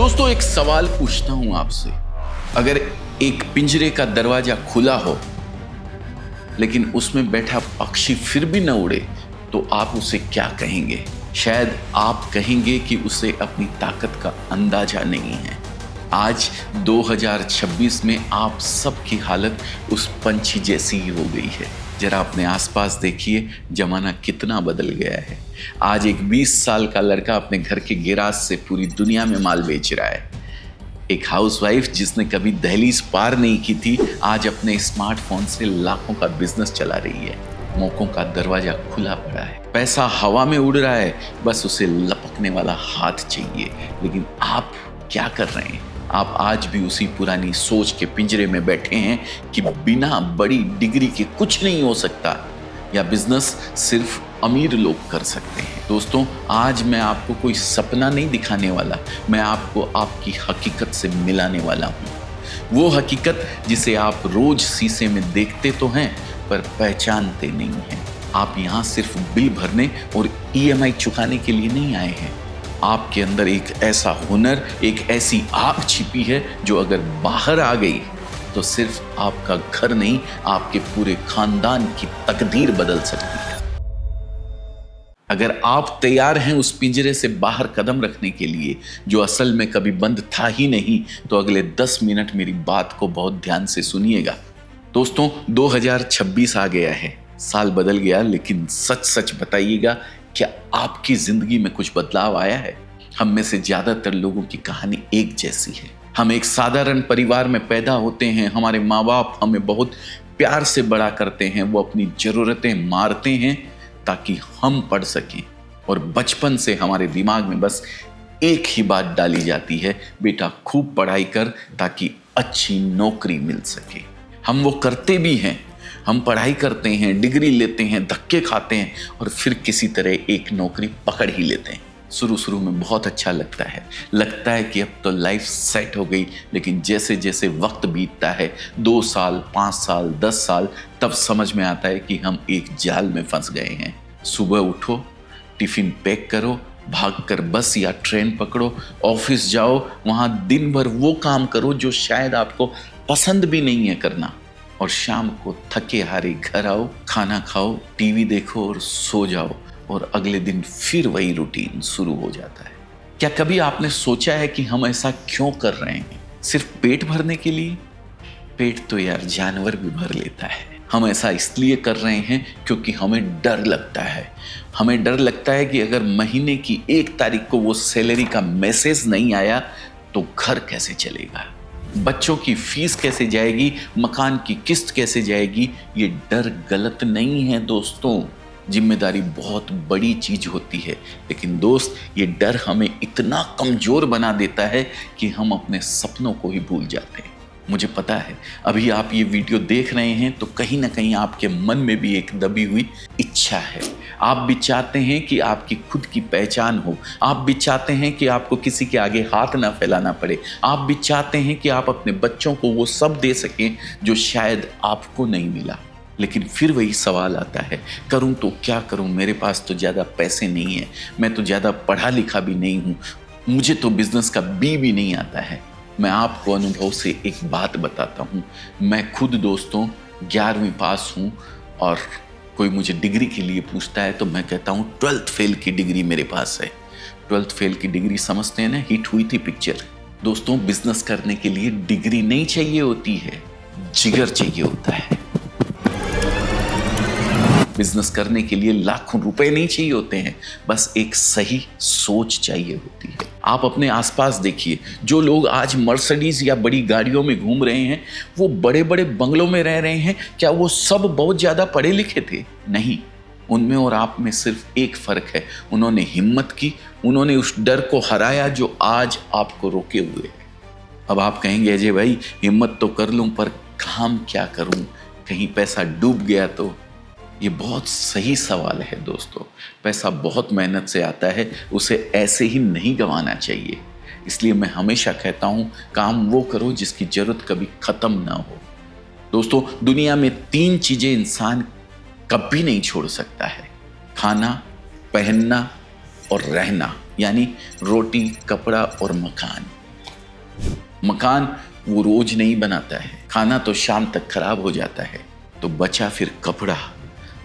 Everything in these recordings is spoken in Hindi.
दोस्तों, एक सवाल पूछता हूं आपसे। अगर एक पिंजरे का दरवाजा खुला हो लेकिन उसमें बैठा पक्षी फिर भी न उड़े तो आप उसे क्या कहेंगे? शायद आप कहेंगे कि उसे अपनी ताकत का अंदाजा नहीं है। आज 2026 में आप सबकी हालत उस पंछी जैसी ही हो गई है। जरा अपने आसपास देखिए, जमाना कितना बदल गया है। आज एक 20 साल का लड़का अपने घर के गैराज से पूरी दुनिया में माल बेच रहा है। एक हाउसवाइफ जिसने कभी दहलीज पार नहीं की थी, आज अपने स्मार्टफोन से लाखों का बिजनेस चला रही है। मौकों का दरवाजा खुला पड़ा है, पैसा हवा में उड़ रहा है, बस उसे लपकने वाला हाथ चाहिए। लेकिन आप क्या कर रहे हैं? आप आज भी उसी पुरानी सोच के पिंजरे में बैठे हैं कि बिना बड़ी डिग्री के कुछ नहीं हो सकता, या बिजनेस सिर्फ अमीर लोग कर सकते हैं। दोस्तों, आज मैं आपको कोई सपना नहीं दिखाने वाला, मैं आपको आपकी हकीकत से मिलाने वाला हूँ। वो हकीकत जिसे आप रोज शीशे में देखते तो हैं पर पहचानते नहीं हैं। आप यहाँ सिर्फ बिल भरने और EMI चुकाने के लिए नहीं आए हैं। आपके अंदर एक ऐसा हुनर, एक ऐसी आग छिपी है जो अगर बाहर आ गई तो सिर्फ आपका घर नहीं, आपके पूरे खानदान की तकदीर बदल सकती है। अगर आप तैयार हैं उस पिंजरे से बाहर कदम रखने के लिए जो असल में कभी बंद था ही नहीं, तो अगले 10 मिनट मेरी बात को बहुत ध्यान से सुनिएगा। दोस्तों, 2026 आ गया है, साल बदल गया, लेकिन सच सच बताइएगा, क्या आपकी जिंदगी में कुछ बदलाव आया है? हम में से ज्यादातर लोगों की कहानी एक जैसी है। हम एक साधारण परिवार में पैदा होते हैं, हमारे माँ बाप हमें बहुत प्यार से बड़ा करते हैं, वो अपनी जरूरतें मारते हैं ताकि हम पढ़ सकें, और बचपन से हमारे दिमाग में बस एक ही बात डाली जाती है, बेटा खूब पढ़ाई कर ताकि अच्छी नौकरी मिल सके। हम वो करते भी हैं, हम पढ़ाई करते हैं, डिग्री लेते हैं, धक्के खाते हैं और फिर किसी तरह एक नौकरी पकड़ ही लेते हैं। शुरू में बहुत अच्छा लगता है कि अब तो लाइफ सेट हो गई, लेकिन जैसे जैसे वक्त बीतता है, 2 साल, 5 साल, 10 साल, तब समझ में आता है कि हम एक जाल में फंस गए हैं। सुबह उठो, टिफिन पैक करो, भागकर बस या ट्रेन पकड़ो, ऑफिस जाओ, वहाँ दिन भर वो काम करो जो शायद आपको पसंद भी नहीं है करना, और शाम को थके हारे घर आओ, खाना खाओ, टीवी देखो और सो जाओ, और अगले दिन फिर वही रूटीन शुरू हो जाता है। क्या कभी आपने सोचा है कि हम ऐसा क्यों कर रहे हैं? सिर्फ पेट भरने के लिए? पेट तो यार जानवर भी भर लेता है। हम ऐसा इसलिए कर रहे हैं क्योंकि हमें डर लगता है। हमें डर लगता है कि अगर महीने की 1 तारीख को वो सैलरी का मैसेज नहीं आया तो घर कैसे चलेगा, बच्चों की फीस कैसे जाएगी, मकान की किस्त कैसे जाएगी। ये डर गलत नहीं है दोस्तों, जिम्मेदारी बहुत बड़ी चीज होती है, लेकिन दोस्त, ये डर हमें इतना कमजोर बना देता है कि हम अपने सपनों को ही भूल जाते हैं। मुझे पता है अभी आप ये वीडियो देख रहे हैं तो कहीं ना कहीं आपके मन में भी एक दबी हुई इच्छा है। आप भी चाहते हैं कि आपकी खुद की पहचान हो, आप भी चाहते हैं कि आपको किसी के आगे हाथ ना फैलाना पड़े, आप भी चाहते हैं कि आप अपने बच्चों को वो सब दे सकें जो शायद आपको नहीं मिला। लेकिन फिर वही सवाल आता है, करूं तो क्या करूं, मेरे पास तो ज़्यादा पैसे नहीं है, मैं तो ज़्यादा पढ़ा लिखा भी नहीं हूं, मुझे तो बिजनेस का बी भी नहीं आता है। मैं आपको अनुभव से एक बात बताता हूं, मैं खुद दोस्तों 11वीं पास हूं, और कोई मुझे डिग्री के लिए पूछता है तो मैं कहता हूं 12th फेल की डिग्री मेरे पास है। 12th फेल की डिग्री समझते हैं ना, हिट हुई थी पिक्चर। दोस्तों, बिजनेस करने के लिए डिग्री नहीं चाहिए होती है, जिगर चाहिए होता है। बिजनेस करने के लिए लाखों रुपए नहीं चाहिए होते हैं, बस एक सही सोच चाहिए होती है। आप अपने आसपास देखिए, जो लोग आज मर्सिडीज या बड़ी गाड़ियों में घूम रहे हैं, वो बड़े बड़े बंगलों में रह रहे हैं, क्या वो सब बहुत ज्यादा पढ़े लिखे थे? नहीं, उनमें और आप में सिर्फ एक फर्क है, उन्होंने हिम्मत की, उन्होंने उस डर को हराया जो आज आपको रोके हुए है। अब आप कहेंगे, अजय भाई हिम्मत तो कर लूं पर काम क्या करूं, कहीं पैसा डूब गया तो? ये बहुत सही सवाल है दोस्तों। पैसा बहुत मेहनत से आता है, उसे ऐसे ही नहीं गंवाना चाहिए। इसलिए मैं हमेशा कहता हूं, काम वो करो जिसकी जरूरत कभी खत्म ना हो। दोस्तों, दुनिया में 3 चीजें इंसान कभी नहीं छोड़ सकता है, खाना, पहनना और रहना, यानी रोटी, कपड़ा और मकान। मकान वो रोज नहीं बनाता है, खाना तो शाम तक खराब हो जाता है। तो बचा फिर कपड़ा।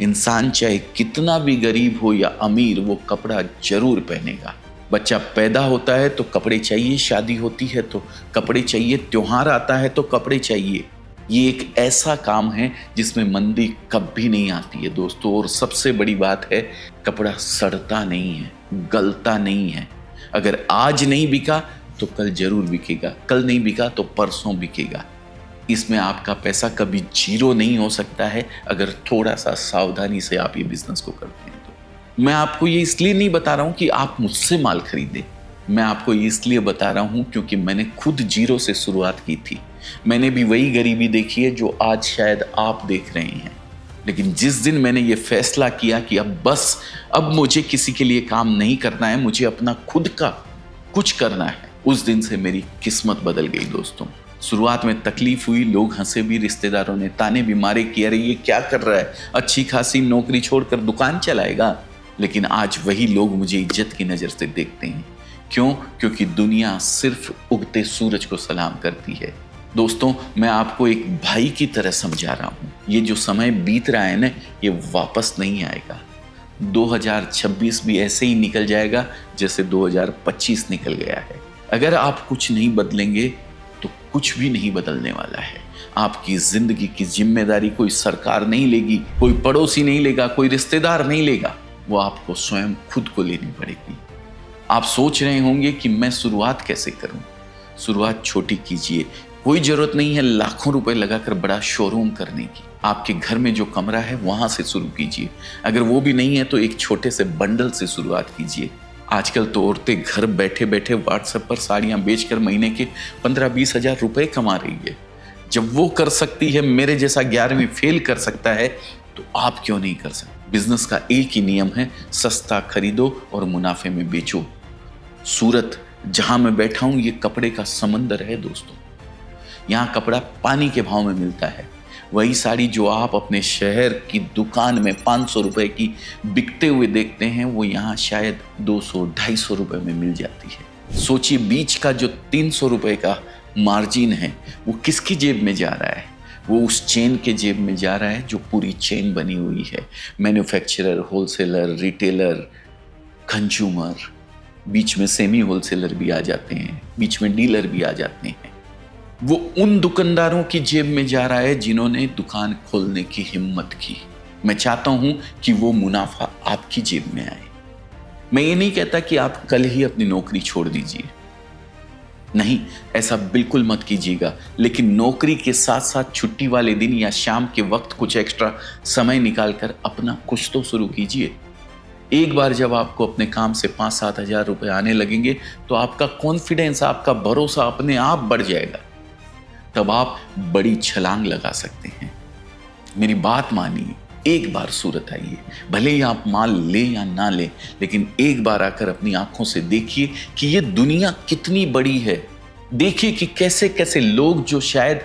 इंसान चाहे कितना भी गरीब हो या अमीर, वो कपड़ा जरूर पहनेगा। बच्चा पैदा होता है तो कपड़े चाहिए, शादी होती है तो कपड़े चाहिए, त्योहार आता है तो कपड़े चाहिए। ये एक ऐसा काम है जिसमें मंदी कभी नहीं आती है दोस्तों। और सबसे बड़ी बात है, कपड़ा सड़ता नहीं है, गलता नहीं है। अगर आज नहीं बिका तो कल जरूर बिकेगा, कल नहीं बिका तो परसों बिकेगा। इसमें आपका पैसा कभी जीरो नहीं हो सकता है अगर थोड़ा सा सावधानी से आप ये बिजनेस को करते हैं। तो मैं आपको ये इसलिए नहीं बता रहा हूं कि आप मुझसे माल खरीदें, मैं आपको ये इसलिए बता रहा हूं क्योंकि मैंने खुद जीरो से शुरुआत की थी। मैंने भी वही गरीबी देखी है जो आज शायद आप देख रहे हैं। लेकिन जिस दिन मैंने ये फैसला किया कि अब मुझे किसी के लिए काम नहीं करना है, मुझे अपना खुद का कुछ करना है, उस दिन से मेरी किस्मत बदल गई दोस्तों। शुरुआत में तकलीफ हुई, लोग हंसे भी, रिश्तेदारों ने ताने भी मारे कि अरे ये क्या कर रहा है, अच्छी खासी नौकरी छोड़कर दुकान चलाएगा। लेकिन आज वही लोग मुझे इज्जत की नज़र से देखते हैं। क्यों? क्योंकि दुनिया सिर्फ उगते सूरज को सलाम करती है। दोस्तों, मैं आपको एक भाई की तरह समझा रहा हूँ। ये जो समय बीत रहा है ना, ये वापस नहीं आएगा। 2026 भी ऐसे ही निकल जाएगा जैसे 2025 निकल गया है। अगर आप कुछ नहीं बदलेंगे तो कुछ भी नहीं बदलने वाला है। आपकी जिंदगी की जिम्मेदारी कोई सरकार नहीं लेगी, कोई पड़ोसी नहीं लेगा, कोई रिश्तेदार नहीं लेगा, वो आपको स्वयं खुद को लेनी पड़ेगी। आप सोच रहे होंगे कि मैं शुरुआत कैसे करूं? शुरुआत छोटी कीजिए। कोई जरूरत नहीं है लाखों रुपए लगाकर बड़ा शोरूम करने की। आपके घर में जो कमरा है वहां से शुरू कीजिए। अगर वो भी नहीं है तो एक छोटे से बंडल से शुरुआत कीजिए। आजकल तो औरतें घर बैठे बैठे व्हाट्सएप पर साड़ियां बेचकर महीने के 15-20 हजार रुपए कमा रही है। जब वो कर सकती है, मेरे जैसा 11वीं फेल कर सकता है, तो आप क्यों नहीं कर सकते? बिजनेस का एक ही नियम है, सस्ता खरीदो और मुनाफे में बेचो। सूरत, जहां मैं बैठा हूं, ये कपड़े का समंदर है दोस्तों। यहाँ कपड़ा पानी के भाव में मिलता है। वही साड़ी जो आप अपने शहर की दुकान में 500 रुपए की बिकते हुए देखते हैं, वो यहाँ शायद 200-250 रुपए में मिल जाती है। सोचिए, बीच का जो 300 रुपए का मार्जिन है वो किसकी जेब में जा रहा है? वो उस चेन के जेब में जा रहा है जो पूरी चेन बनी हुई है। मैन्युफैक्चरर, होलसेलर, रिटेलर, कंज्यूमर, बीच में सेमी होलसेलर भी आ जाते हैं, बीच में डीलर भी आ जाते हैं। वो उन दुकानदारों की जेब में जा रहा है जिन्होंने दुकान खोलने की हिम्मत की। मैं चाहता हूं कि वो मुनाफा आपकी जेब में आए। मैं ये नहीं कहता कि आप कल ही अपनी नौकरी छोड़ दीजिए, नहीं, ऐसा बिल्कुल मत कीजिएगा। लेकिन नौकरी के साथ साथ छुट्टी वाले दिन या शाम के वक्त कुछ एक्स्ट्रा समय निकालकर अपना कुछ तो शुरू कीजिए। एक बार जब आपको अपने काम से 5-7 हजार रुपए आने लगेंगे तो आपका कॉन्फिडेंस, आपका भरोसा अपने आप बढ़ जाएगा। तब आप बड़ी छलांग लगा सकते हैं। मेरी बात मानिए, एक बार सूरत आइए। भले ही आप माल ले या ना ले, लेकिन एक बार आकर अपनी आंखों से देखिए कि ये दुनिया कितनी बड़ी है। देखिए कि कैसे कैसे लोग जो शायद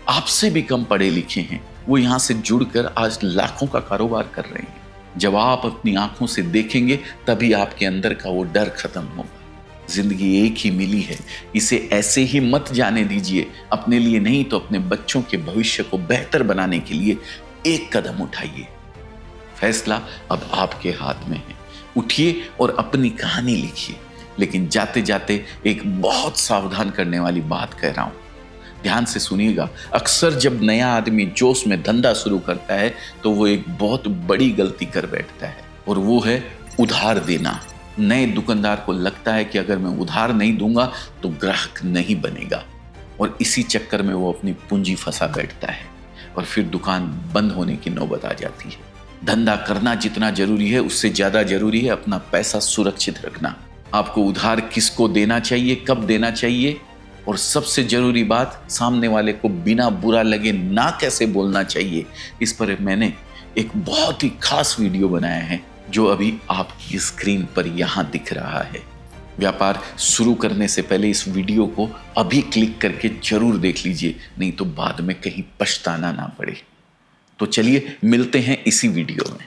आपसे भी कम पढ़े लिखे हैं, वो यहाँ से जुड़कर आज लाखों का कारोबार कर रहे हैं। जब आप अपनी आंखों से देखेंगे तभी आपके अंदर का वो डर खत्म होगा। जिंदगी एक ही मिली है, इसे ऐसे ही मत जाने दीजिए। अपने लिए नहीं तो अपने बच्चों के भविष्य को बेहतर बनाने के लिए एक कदम उठाइए। फैसला अब आपके हाथ में है। उठिए और अपनी कहानी लिखिए। लेकिन जाते जाते एक बहुत सावधान करने वाली बात कह रहा हूं, ध्यान से सुनिएगा। अक्सर जब नया आदमी जोश में धंधा शुरू करता है तो वो एक बहुत बड़ी गलती कर बैठता है, और वो है उधार देना। नए दुकानदार को लगता है कि अगर मैं उधार नहीं दूंगा तो ग्राहक नहीं बनेगा, और इसी चक्कर में वो अपनी पूंजी फंसा बैठता है और फिर दुकान बंद होने की नौबत आ जाती है। धंधा करना जितना जरूरी है, उससे ज्यादा जरूरी है अपना पैसा सुरक्षित रखना। आपको उधार किसको देना चाहिए, कब देना चाहिए, और सबसे जरूरी बात, सामने वाले को बिना बुरा लगे ना कैसे बोलना चाहिए, इस पर मैंने एक बहुत ही खास वीडियो बनाया है जो अभी आपकी स्क्रीन पर यहाँ दिख रहा है। व्यापार शुरू करने से पहले इस वीडियो को अभी क्लिक करके जरूर देख लीजिए, नहीं तो बाद में कहीं पछताना ना पड़े। तो चलिए मिलते हैं इसी वीडियो में।